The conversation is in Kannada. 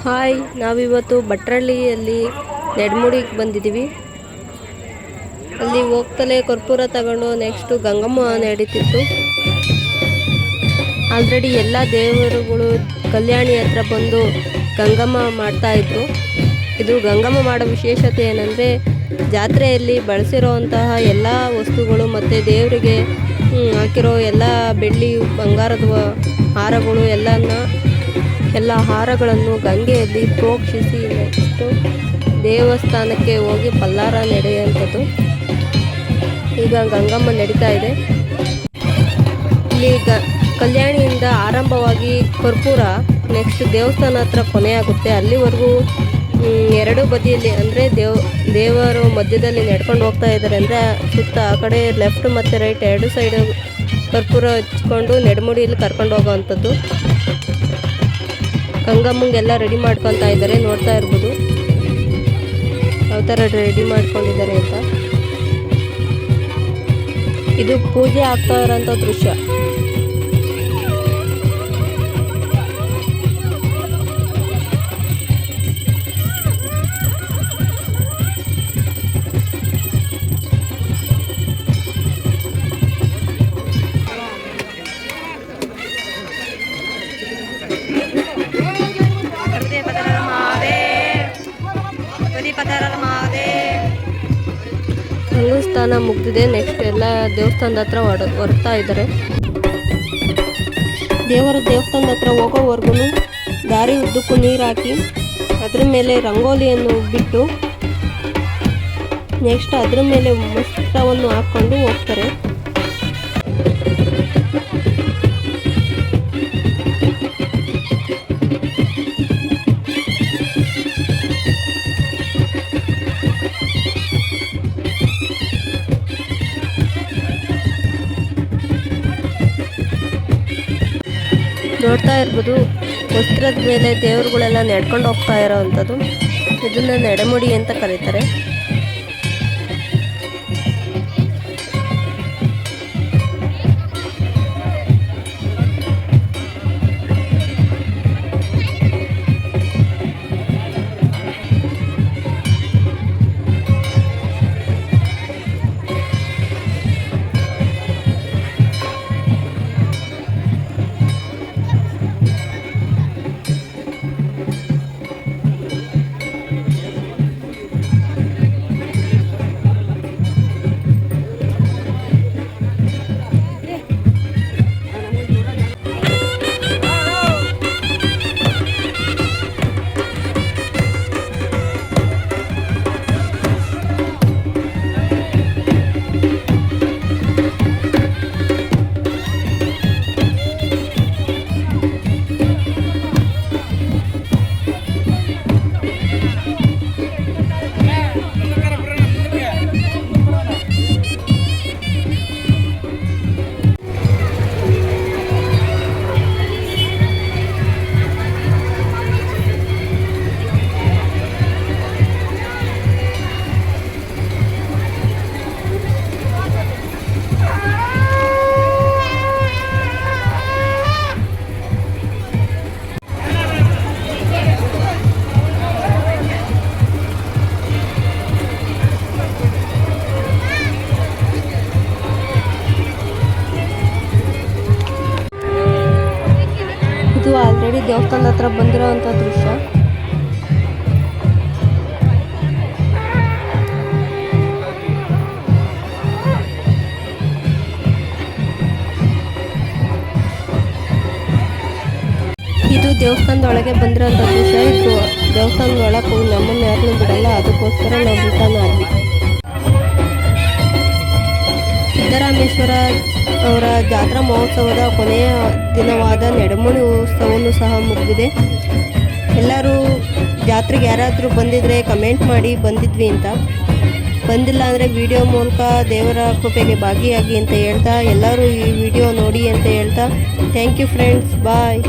ಹಾಯ್, ನಾವಿವತ್ತು ಭಟ್ರಳ್ಳಿಯಲ್ಲಿ ನೆಡಮುಡಿಗೆ ಬಂದಿದ್ದೀವಿ. ಅಲ್ಲಿ ಹೋಗ್ತಲೇ ಕರ್ಪೂರ ತಗೊಂಡು ನೆಕ್ಸ್ಟು ಗಂಗಮ್ಮ ನಡೀತಿತ್ತು. ಆಲ್ರೆಡಿ ಎಲ್ಲ ದೇವರುಗಳು ಕಲ್ಯಾಣಿ ಹತ್ರ ಬಂದು ಗಂಗಮ್ಮ ಮಾಡ್ತಾಯಿದ್ರು. ಇದು ಗಂಗಮ್ಮ ಮಾಡೋ ವಿಶೇಷತೆ ಏನಂದರೆ, ಜಾತ್ರೆಯಲ್ಲಿ ಬಳಸಿರೋವಂತಹ ಎಲ್ಲ ವಸ್ತುಗಳು ಮತ್ತು ದೇವರಿಗೆ ಹಾಕಿರೋ ಎಲ್ಲ ಬೆಳ್ಳಿ ಬಂಗಾರದ ಹಾರಗಳು ಎಲ್ಲ ಹಾರಗಳನ್ನು ಗಂಗೆಯಲ್ಲಿ ಪ್ರೋಕ್ಷಿಸಿ ನೆಕ್ಸ್ಟು ದೇವಸ್ಥಾನಕ್ಕೆ ಹೋಗಿ ಪಲ್ಲಾರ ನಡೆಯುವಂಥದ್ದು. ಈಗ ಗಂಗಮ್ಮ ನಡೀತಾ ಇದೆ. ಇಲ್ಲಿ ಕಲ್ಯಾಣಿಯಿಂದ ಆರಂಭವಾಗಿ ಕರ್ಪೂರ ನೆಕ್ಸ್ಟ್ ದೇವಸ್ಥಾನ ಹತ್ರ ಕೊನೆಯಾಗುತ್ತೆ. ಅಲ್ಲಿವರೆಗೂ ಎರಡು ಬದಿಯಲ್ಲಿ ಅಂದರೆ ದೇವರು ಮಧ್ಯದಲ್ಲಿ ನಡ್ಕೊಂಡು ಹೋಗ್ತಾ ಇದ್ದಾರೆ. ಅಂದರೆ ಸುತ್ತ ಆ ಕಡೆ ಲೆಫ್ಟ್ ಮತ್ತು ರೈಟ್ ಎರಡು ಸೈಡು ಕರ್ಪೂರ ಹಚ್ಕೊಂಡು ನೆಡಮುಡಿಯಲ್ಲಿ ಕರ್ಕೊಂಡು ಹೋಗೋವಂಥದ್ದು. ಗಂಗಮ್ಮಂಗೆಲ್ಲ ರೆಡಿ ಮಾಡ್ಕೊತಾ ಇದ್ದಾರೆ, ನೋಡ್ತಾ ಇರ್ಬೋದು ಯಾವ ಥರ ರೆಡಿ ಮಾಡ್ಕೊಂಡಿದ್ದಾರೆ ಅಂತ. ಇದು ಪೂಜೆ ಆಗ್ತಾ ಇರೋಂಥ ದೃಶ್ಯ. ಸ್ಥಾನ ಮುಗ್ದಿದೆ. ನೆಕ್ಸ್ಟ್ ಎಲ್ಲ ದೇವಸ್ಥಾನದ ಹತ್ರ ಹೊರಡ್ತಾ ಇದ್ದಾರೆ. ದೇವಸ್ಥಾನದ ಹತ್ರ ಹೋಗೋವರೆಗೂ ದಾರಿ ಉದ್ದಕ್ಕೂ ನೀರು ಹಾಕಿ ಅದ್ರ ಮೇಲೆ ರಂಗೋಲಿಯನ್ನು ಬಿಟ್ಟು ನೆಕ್ಸ್ಟ್ ಅದ್ರ ಮೇಲೆ ಮಸ್ತವನ್ನು ಹಾಕ್ಕೊಂಡು ಹೋಗ್ತಾರೆ. ನೋಡ್ತಾ ಇರ್ಬೋದು, ವಸ್ತ್ರದ ಮೇಲೆ ದೇವರುಗಳೆಲ್ಲ ನಡ್ಕೊಂಡು ಹೋಗ್ತಾ ಇರೋವಂಥದ್ದು. ಇದನ್ನ ನೆಡಮುಡಿ ಅಂತ ಕರೀತಾರೆ. ಇದು ಆಲ್ರೆಡಿ ದೇವಸ್ಥಾನದ ಹತ್ರ ಬಂದಿರೋವಂಥ ದೃಶ್ಯ. ಇದು ದೇವಸ್ಥಾನದೊಳಗೆ ಬಂದಿರೋಂಥ ದೃಶ್ಯ. ಇದು ದೇವಸ್ಥಾನದ ಒಳಗೆ ಹೋಗಿ ನಮ್ಮನ್ನು ಯಾರನ್ನೂ ಬಿಡಲ್ಲ, ಅದಕ್ಕೋಸ್ಕರ ನಾವು ರಿಟರ್ನ್ ಆದ್ವಿ. ಸಿದ್ದರಾಮೇಶ್ವರ ಅವರ ಜಾತ್ರಾ ಮಹೋತ್ಸವದ ಕೊನೆಯ ದಿನವಾದ ನೆಡಮುಡಿ ಉತ್ಸವವನ್ನು ಸಹ ಮುಗಿದಿದೆ. ಎಲ್ಲರೂ ಜಾತ್ರೆಗೆ ಯಾರಾದರೂ ಬಂದಿದ್ರೆ ಕಮೆಂಟ್ ಮಾಡಿ ಬಂದಿದ್ವಿ ಅಂತ. ಬಂದಿಲ್ಲ ಅಂದರೆ ವಿಡಿಯೋ ಮೂಲಕ ದೇವರ ಕೃಪೆಗೆ ಭಾಗಿಯಾಗಿ ಅಂತ ಹೇಳ್ತಾ, ಎಲ್ಲರೂ ಈ ವಿಡಿಯೋ ನೋಡಿ ಅಂತ ಹೇಳ್ತಾ, ಥ್ಯಾಂಕ್ ಯು ಫ್ರೆಂಡ್ಸ್, ಬಾಯ್.